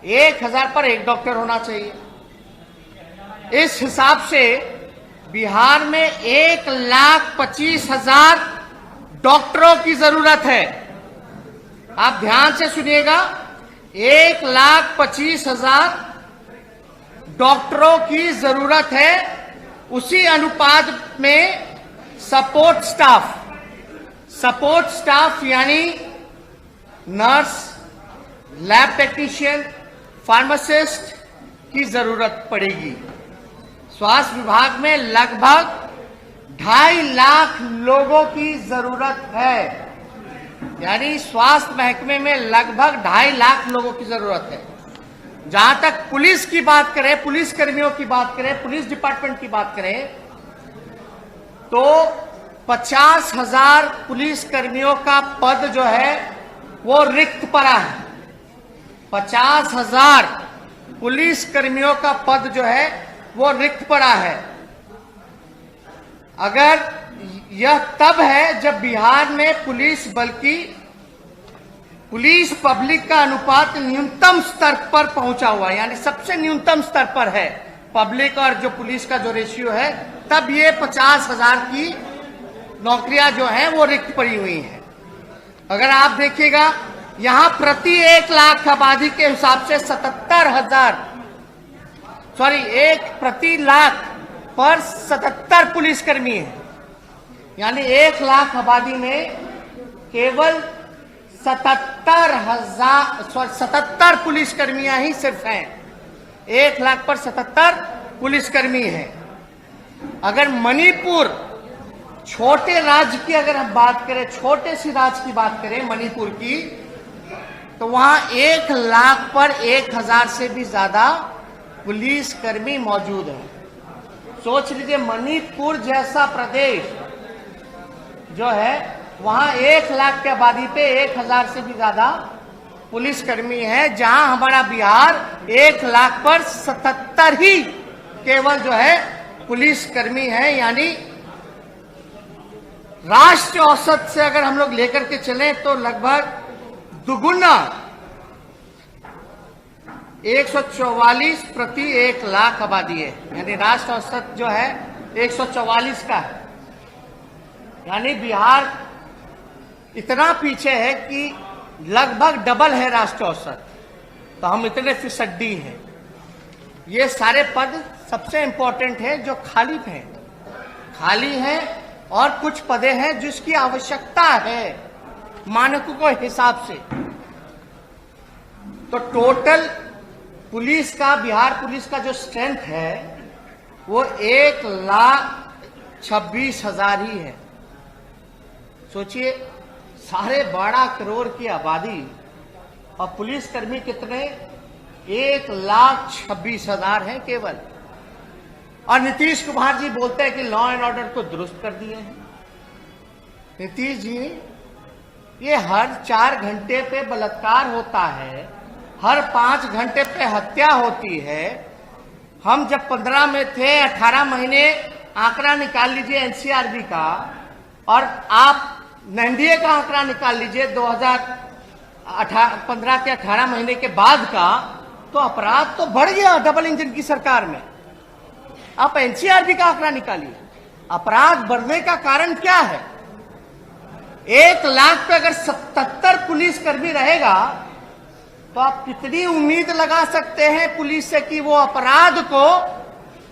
1000 पर 1 डॉक्टर होना चाहिए। इस हिसाब से बिहार में 1,25,000 डॉक्टरों की जरूरत है। आप ध्यान से सुनिएगा, 1,25,000 डॉक्टरों की जरूरत है। उसी अनुपात में सपोर्ट स्टाफ यानी नर्स, लैब टेक्नीशियन, फार्मासिस्ट की जरूरत पड़ेगी। स्वास्थ्य विभाग में लगभग 2.5 लाख लोगों की जरूरत है, यानी स्वास्थ्य महकमे में लगभग 2.5 लाख लोगों की जरूरत है। जहां तक पुलिस की बात करें, पुलिस कर्मियों की बात करें, पुलिस डिपार्टमेंट की बात करें, तो 50,000 पुलिस कर्मियों का पद जो है वो रिक्त पड़ा है। 50,000 पुलिस कर्मियों का पद जो है वो रिक्त पड़ा है। अगर यह तब है जब बिहार में पुलिस बल्कि पुलिस पब्लिक का अनुपात न्यूनतम स्तर पर पहुंचा हुआ है, यानी सबसे न्यूनतम स्तर पर है पब्लिक और जो पुलिस का जो रेशियो है, तब ये 50,000 की नौकरियां जो हैं वो रिक्त पड़ी हुई हैं। अगर आप देखिएगा, यहां प्रति 1 लाख आबादी के हिसाब से 1 प्रति लाख पर 77 पुलिसकर्मी हैं, यानी 1 लाख आबादी में केवल 77 पुलिसकर्मियां ही सिर्फ हैं। 1 लाख पर 77 पुलिसकर्मी हैं। अगर मणिपुर छोटे राज्य की अगर हम बात करें, छोटे सी राज्य की बात करें मणिपुर की, तो वहां 1 लाख पर 1,000 से भी ज्यादा पुलिसकर्मी मौजूद हैं। सोच लीजिए, मणिपुर जैसा प्रदेश जो है, वहां 1 लाख की आबादी पे 1,000 से भी ज्यादा पुलिसकर्मी है, जहां हमारा बिहार 1 लाख पर 77 ही केवल जो है पुलिसकर्मी है। यानी राष्ट्रीय औसत से अगर हम लोग लेकर के चलें तो लगभग दुगुना 144 प्रति 1 लाख आबादी है, यानी राष्ट्रीय औसत जो है 144 का है। यानी बिहार इतना पीछे है कि लगभग डबल है राष्ट्रीय औसत, तो हम इतने फिसड्डी हैं। ये सारे पद सबसे इंपॉर्टेंट है जो खाली हैं और कुछ पदे हैं जिसकी आवश्यकता है मानकों के हिसाब से। तो टोटल पुलिस का, बिहार पुलिस का जो स्ट्रेंथ है वो 1,26,000 ही है। सोचिए, 12.5 करोड़ की आबादी और पुलिसकर्मी कितने? 1,26,000 हैं केवल। और नीतीश कुमार जी बोलते हैं कि लॉ एंड ऑर्डर को दुरुस्त कर दिए हैं। नीतीश जी, ये हर 4 घंटे पे बलात्कार होता है, हर 5 घंटे पे हत्या होती है। हम जब 15 में थे, 18 महीने आंकड़ा निकाल लीजिए एनसीआरबी का, और आप एनडीए का आंकड़ा निकाल लीजिए 2015 के 18 महीने के बाद का, तो अपराध तो बढ़ गया डबल इंजन की सरकार में। आप एनसीआरबी का आंकड़ा निकालिए, अपराध बढ़ने का कारण क्या है? 1 लाख पे अगर 77 पुलिसकर्मी रहेगा तो आप कितनी उम्मीद लगा सकते हैं पुलिस से कि वो अपराध को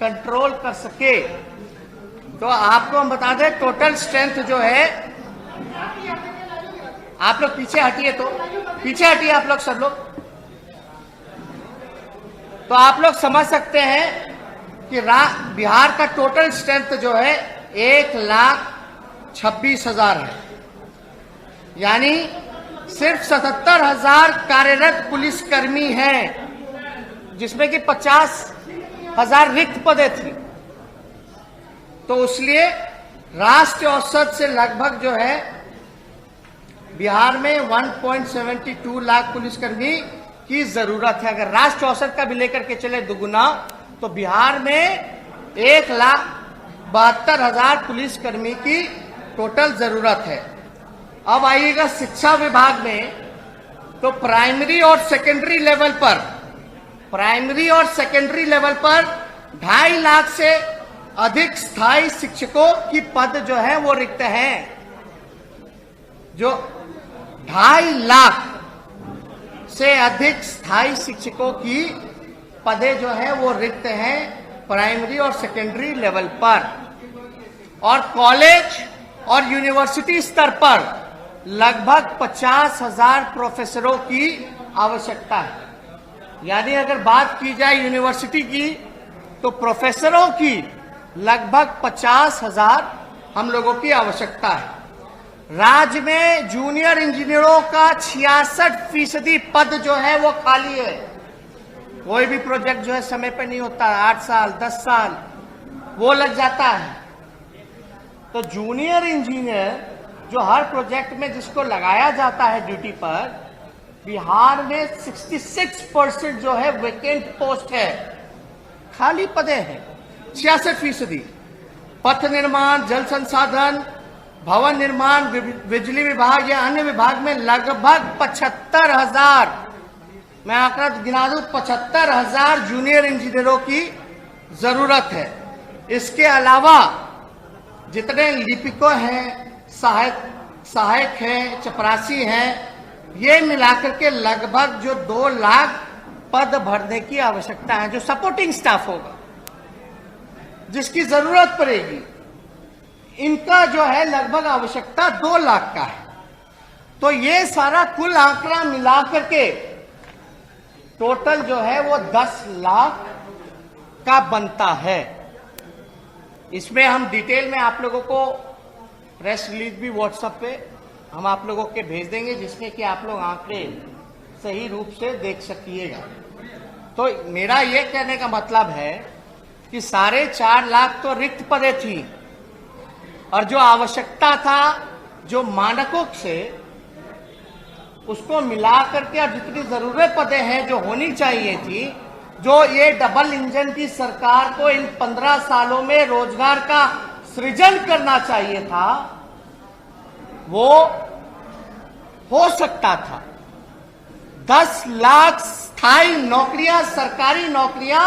कंट्रोल कर सके? तो आपको हम बता दें, टोटल स्ट्रेंथ जो है, आप लोग पीछे हटिए, तो पीछे हटिए आप लोग, सब लोग, तो आप लोग समझ सकते हैं कि बिहार का टोटल स्ट्रेंथ जो है 1,26,000 है। यानी सिर्फ 77,000 कार्यरत पुलिसकर्मी हैं, जिसमें कि 50,000 रिक्त पदें थी। तो इसलिए राष्ट्रीय औसत से लगभग जो है बिहार में 1.72 लाख पुलिसकर्मी की जरूरत है। अगर राष्ट्रीय औसत का भी लेकर के चले दुगुना, तो बिहार में 1,72,000 पुलिसकर्मी की टोटल जरूरत है। अब आइएगा शिक्षा विभाग में, तो प्राइमरी और सेकेंडरी लेवल पर प्राइमरी और सेकेंडरी लेवल पर 2.5 लाख से अधिक स्थायी शिक्षकों की पद जो है वो रिक्त हैं। जो 2.5 लाख से अधिक स्थायी शिक्षकों की पदे जो है वो रिक्त हैं प्राइमरी और सेकेंडरी लेवल पर। और कॉलेज और यूनिवर्सिटी स्तर पर लगभग 50,000 प्रोफेसरों की आवश्यकता है। यानी अगर बात की जाए यूनिवर्सिटी की तो प्रोफेसरों की लगभग 50,000 हम लोगों की आवश्यकता है। राज्य में जूनियर इंजीनियरों का 66% पद जो है वो खाली है। कोई भी प्रोजेक्ट जो है समय पे नहीं होता, 8 साल 10 साल वो लग जाता है। तो जूनियर इंजीनियर जो हर प्रोजेक्ट में जिसको लगाया जाता है ड्यूटी पर, बिहार में 66% जो है वेकेंट पोस्ट है, खाली पदे हैं 66%। पथ निर्माण, जल संसाधन, भवन निर्माण, बिजली विभाग या अन्य विभाग में लगभग 75,000, मैं आंकड़ा गिना दूं, 75,000 जूनियर इंजीनियरों की जरूरत है। इसके अलावा जितने लिपिकों हैं, सहायक हैं, चपरासी हैं, ये मिलाकर के लगभग जो 2 लाख पद भरने की आवश्यकता है, जो सपोर्टिंग स्टाफ होगा जिसकी जरूरत पड़ेगी, इनका जो है लगभग आवश्यकता 2 लाख का है। तो ये सारा कुल आंकड़ा मिलाकर के टोटल जो है वो 10 लाख का बनता है। इसमें हम डिटेल में आप लोगों को प्रेस रिलीज भी व्हाट्सएप पे हम आप लोगों के भेज देंगे, जिसमें कि आप लोग आंकड़े सही रूप से देख सकिएगा। तो मेरा ये कहने का मतलब है कि 4.5 लाख तो रिक्त पदे थी, और जो आवश्यकता था, जो मानकों से उसको मिला करके अब जितनी जरूरत पदे हैं जो होनी चाहिए थी, जो ये डबल इंजन की सरकार को इन 15 सालों में रोजगार का सृजन करना चाहिए था, वो हो सकता था। 10 लाख स्थायी नौकरियां, सरकारी नौकरियां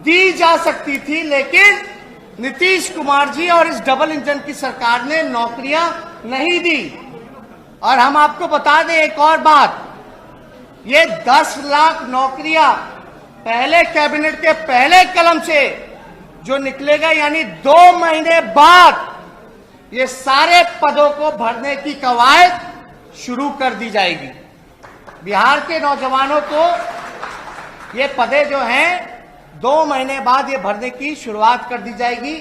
दी जा सकती थी, लेकिन नीतीश कुमार जी और इस डबल इंजन की सरकार ने नौकरियां नहीं दी। और हम आपको बता दें एक और बात, ये 10 लाख नौकरियां पहले कैबिनेट के पहले कलम से जो निकलेगा, यानी 2 महीने बाद ये सारे पदों को भरने की कवायद शुरू कर दी जाएगी। बिहार के नौजवानों को ये पदे जो हैं 2 महीने बाद ये भरने की शुरुआत कर दी जाएगी।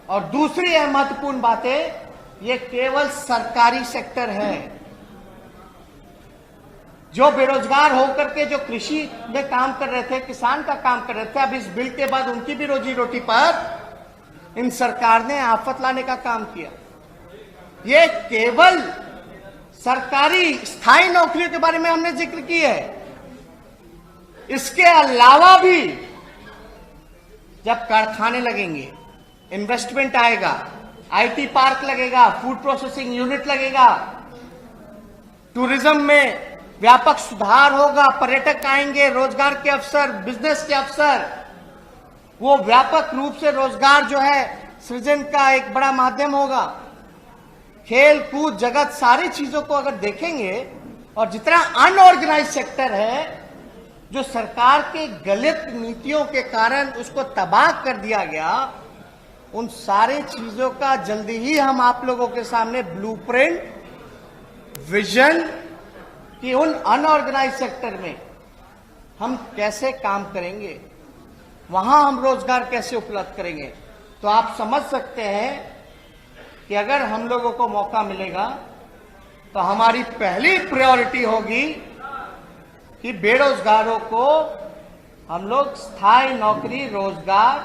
और दूसरी महत्वपूर्ण बात है, ये केवल सरकारी सेक्टर है। जो बेरोजगार होकर के जो कृषि में काम कर रहे थे, किसान का काम कर रहे थे, अब इस बिल के बाद उनकी भी रोजी रोटी पर इन सरकार ने आफत लाने का काम किया। ये केवल सरकारी स्थायी नौकरियों के बारे में हमने जिक्र की है। इसके अलावा भी जब कारखाने लगेंगे, इन्वेस्टमेंट आएगा, आईटी पार्क लगेगा, फूड प्रोसेसिंग यूनिट लगेगा, टूरिज्म में व्यापक सुधार होगा, पर्यटक आएंगे, रोजगार के अवसर, बिजनेस के अवसर, वो व्यापक रूप से रोजगार जो है सृजन का एक बड़ा माध्यम होगा। खेल कूद जगत, सारी चीजों को अगर देखेंगे, और जितना अनऑर्गेनाइज सेक्टर है, जो सरकार के गलत नीतियों के कारण उसको तबाह कर दिया गया, उन सारी चीजों का जल्दी ही हम आप लोगों के सामने ब्लूप्रिंट, विजन कि उन अनऑर्गेनाइज सेक्टर में हम कैसे काम करेंगे, वहां हम रोजगार कैसे उपलब्ध करेंगे। तो आप समझ सकते हैं कि अगर हम लोगों को मौका मिलेगा तो हमारी पहली प्रायोरिटी होगी कि बेरोजगारों को हम लोग स्थायी नौकरी, रोजगार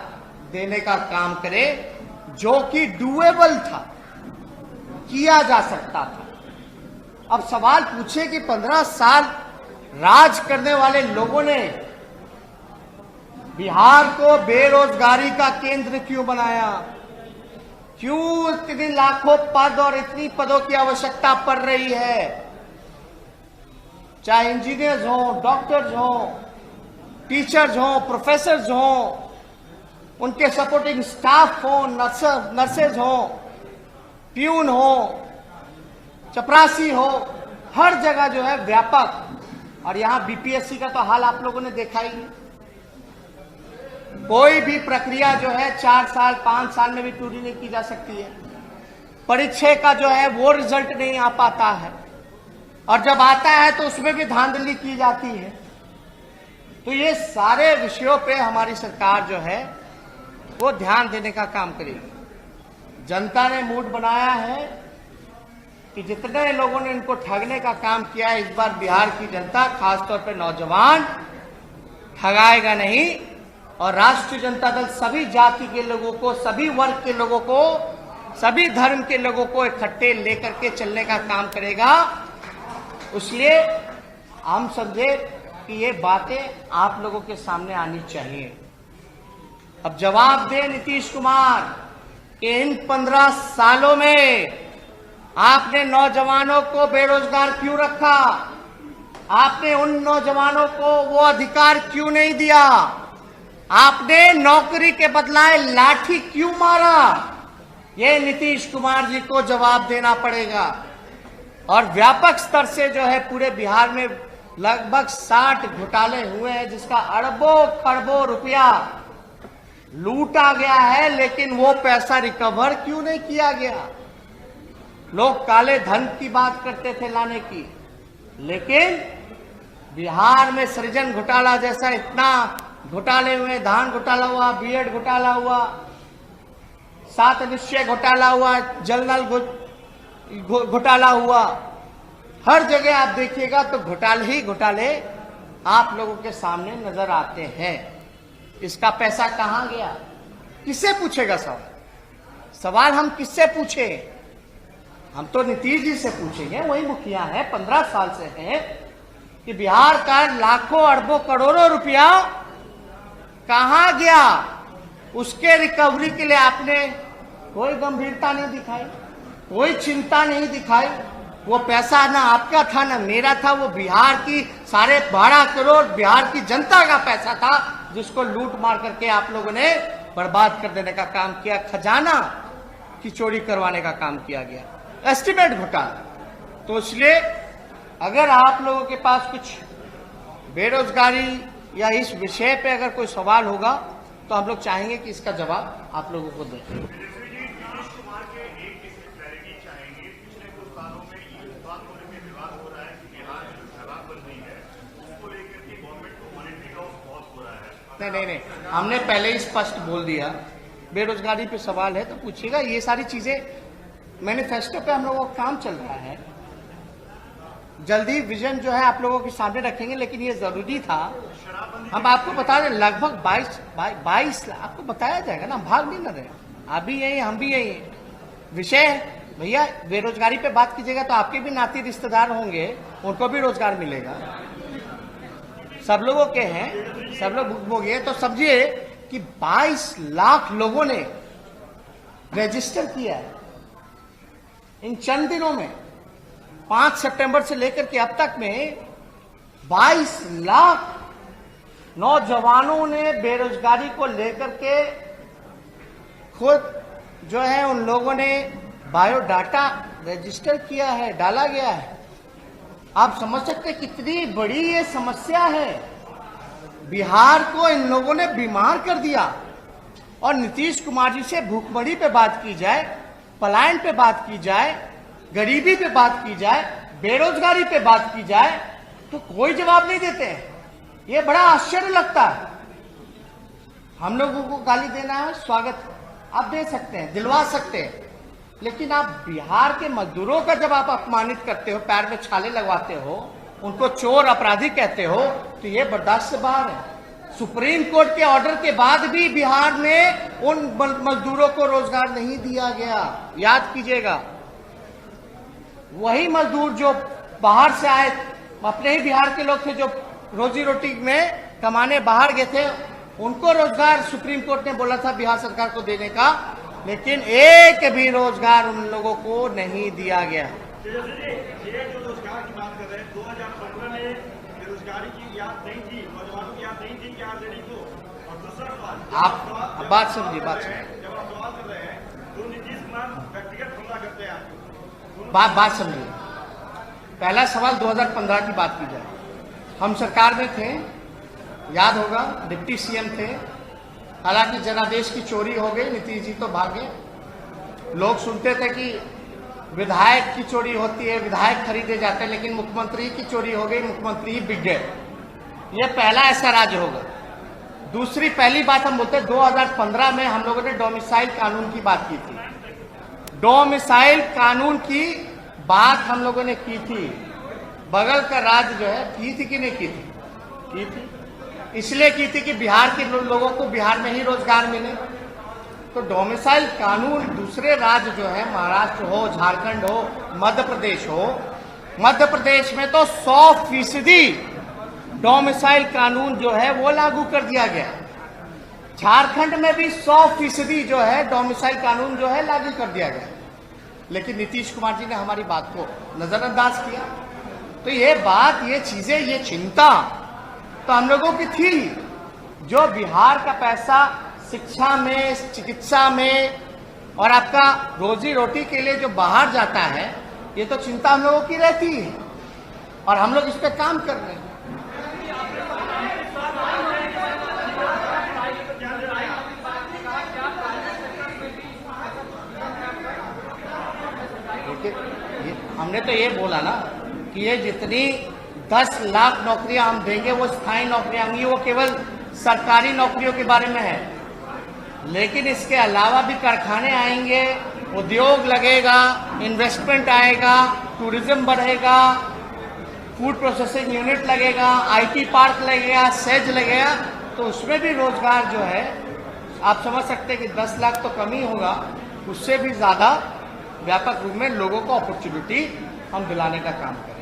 देने का काम करें, जो कि डूएबल था, किया जा सकता था। अब सवाल पूछे कि 15 साल राज करने वाले लोगों ने बिहार को बेरोजगारी का केंद्र क्यों बनाया? क्यों इतनी लाखों पद और इतनी पदों की आवश्यकता पड़ रही है? चाहे इंजीनियर्स हो, डॉक्टर्स हो, टीचर्स हों, प्रोफेसर्स हों, उनके सपोर्टिंग स्टाफ हो, नर्सेज हो, प्यून हो, चपरासी हो, हर जगह जो है व्यापक। और यहां बीपीएससी का तो हाल आप लोगों ने देखा ही है। कोई भी प्रक्रिया जो है 4 साल 5 साल में भी पूरी नहीं की जा सकती है। परीक्षा का जो है वो रिजल्ट नहीं आ पाता है, और जब आता है तो उसमें भी धांधली की जाती है। तो ये सारे विषयों पे हमारी सरकार जो है वो ध्यान देने का काम करेगी। जनता ने मूड बनाया है कि जितने लोगों ने इनको ठगने का काम किया है, इस बार बिहार की जनता, खासतौर पर नौजवान, ठगाएगा नहीं। और राष्ट्रीय जनता दल सभी जाति के लोगों को, सभी वर्ग के लोगों को, सभी धर्म के लोगों को इकट्ठे लेकर के चलने का काम करेगा। इसलिए हम समझे कि ये बातें आप लोगों के सामने आनी चाहिए। अब जवाब दे नीतीश कुमार कि इन 15 सालों में आपने नौजवानों को बेरोजगार क्यों रखा? आपने उन नौजवानों को वो अधिकार क्यों नहीं दिया? आपने नौकरी के बदलाए लाठी क्यों मारा? ये नीतीश कुमार जी को जवाब देना पड़ेगा। और व्यापक स्तर से जो है पूरे बिहार में लगभग 60 घोटाले हुए हैं, जिसका अरबों खरबों रुपया लूटा गया है, लेकिन वो पैसा रिकवर क्यों नहीं किया गया? लोग काले धन की बात करते थे लाने की, लेकिन बिहार में सृजन घोटाला जैसा इतना घोटाले हुए, धान घोटाला हुआ, बीएड घोटाला हुआ, 7 निश्चय घोटाला हुआ, जल नल घोटाला हुआ। हर जगह आप देखिएगा तो घोटाले ही घोटाले आप लोगों के सामने नजर आते हैं। इसका पैसा कहां गया? किससे पूछेगा सवाल हम किससे पूछे? हम तो नीतीश जी से पूछेंगे, वही मुखिया है, 15 साल से हैं, कि बिहार का लाखों अरबों करोड़ों रुपया कहां गया? उसके रिकवरी के लिए आपने कोई गंभीरता नहीं दिखाई, कोई चिंता नहीं दिखाई। वो पैसा ना आपका था ना मेरा था, वो बिहार की 12.5 करोड़ बिहार की जनता का पैसा था, जिसको लूट मार करके आप लोगों ने बर्बाद कर देने का काम किया। खजाना की चोरी करवाने का काम किया गया, एस्टिमेट घोटाला। तो इसलिए अगर आप लोगों के पास कुछ बेरोजगारी या इस विषय पे अगर कोई सवाल होगा तो हम लोग चाहेंगे कि इसका जवाब आप लोगों को दें। नहीं, हमने पहले ही स्पष्ट बोल दिया, बेरोजगारी पे सवाल है तो पूछिएगा। ये सारी चीजें मैनिफेस्टो पे हम लोगों का काम चल रहा है, जल्दी विजन जो है आप लोगों के सामने रखेंगे। लेकिन ये जरूरी था, हम आपको बता दें, लगभग 22 आपको बताया जाएगा ना, भाग नहीं न रहे। आप भी यही, हम भी यही। विषय भैया बेरोजगारी पे बात कीजिएगा तो आपके भी नाती रिश्तेदार होंगे, उनको भी रोजगार मिलेगा। सब लोगों के हैं, सब लोग भुगभोगी। तो समझिए कि 22 लाख लोगों ने रजिस्टर किया है इन चंद दिनों में। 5 सितंबर से लेकर के अब तक में 22 लाख नौजवानों ने बेरोजगारी को लेकर के खुद जो है उन लोगों ने बायोडाटा रजिस्टर किया है, डाला गया है। आप समझ सकते कितनी बड़ी ये समस्या है। बिहार को इन लोगों ने बीमार कर दिया। और नीतीश कुमार जी से भूखमरी पे बात की जाए, पलायन पे बात की जाए, गरीबी पे बात की जाए, बेरोजगारी पे बात की जाए तो कोई जवाब नहीं देते हैं। ये बड़ा आश्चर्य लगता है। हम लोगों को गाली देना है, स्वागत आप दे सकते हैं, दिलवा सकते हैं, लेकिन आप बिहार के मजदूरों का जब आप अपमानित करते हो, पैर में छाले लगवाते हो, उनको चोर अपराधी कहते हो, तो ये बर्दाश्त से बाहर है। सुप्रीम कोर्ट के ऑर्डर के बाद भी बिहार में उन मजदूरों को रोजगार नहीं दिया गया। याद कीजिएगा, वही मजदूर जो बाहर से आए, अपने ही बिहार के लोग थे, जो रोजी रोटी में कमाने बाहर गए थे, उनको रोजगार सुप्रीम कोर्ट ने बोला था बिहार सरकार को देने का, लेकिन एक भी रोजगार उन लोगों को नहीं दिया गया। ये जो रोजगार की बात कर रहे हैं, 2015 में बेरोजगारी की याद नहीं थी, नौजवानों की याद नहीं नहीं थी कि आरजेडी को। और दूसरा सवाल, आप बात समझिए, बात समझिए, जब आप सवाल कर रहे हैं तो नीतीश कुमार व्यक्तिगत हमला करते हैं आपको। बात समझिए। पहला सवाल 2015 की बात की जाए, हम सरकार में थे, याद होगा, डिप्टी सीएम थे। हालांकि जनादेश की चोरी हो गई, नीतीश जी तो भागे। लोग सुनते थे कि विधायक की चोरी होती है, विधायक खरीदे जाते हैं, लेकिन मुख्यमंत्री की चोरी हो गई, मुख्यमंत्री ही बिक गए। ये पहला ऐसा राज्य होगा। दूसरी पहली बात हम बोलते हैं 2015 में हम लोगों ने डोमिसाइल कानून की बात की थी। डोमिसाइल कानून की बात हम लोगों ने की थी। बगल का राज्य जो है, की थी कि नहीं की थी? की थी। इसलिए की थी कि बिहार के लोगों को बिहार में ही रोजगार मिले। तो डोमिसाइल कानून दूसरे राज्य जो है, महाराष्ट्र हो, झारखंड हो, मध्य प्रदेश हो, मध्य प्रदेश में तो 100% डोमिसाइल कानून जो है वो लागू कर दिया गया। झारखंड में भी 100% जो है डोमिसाइल कानून जो है लागू कर दिया गया। लेकिन नीतीश कुमार जी ने हमारी बात को नजरअंदाज किया। तो ये बात, ये चीजें, ये चिंता तो हम लोगों की थी। जो बिहार का पैसा शिक्षा में, चिकित्सा में और आपका रोजी रोटी के लिए जो बाहर जाता है, ये तो चिंता हम लोगों की रहती है और हम लोग इस पे काम कर रहे हैं। हमने तो ये बोला ना कि ये जितनी 10 लाख नौकरियां हम देंगे वो स्थायी नौकरियां होंगी, वो केवल सरकारी नौकरियों के बारे में है। लेकिन इसके अलावा भी कारखाने आएंगे, उद्योग लगेगा, इन्वेस्टमेंट आएगा, टूरिज्म बढ़ेगा, फूड प्रोसेसिंग यूनिट लगेगा, आईटी पार्क लगेगा, सेज लगेगा। तो उसमें भी रोजगार जो है, आप समझ सकते हैं कि 10 लाख तो कम ही होगा, उससे भी ज्यादा व्यापक रूप में लोगों को अपॉर्चुनिटी हम दिलाने का काम करें।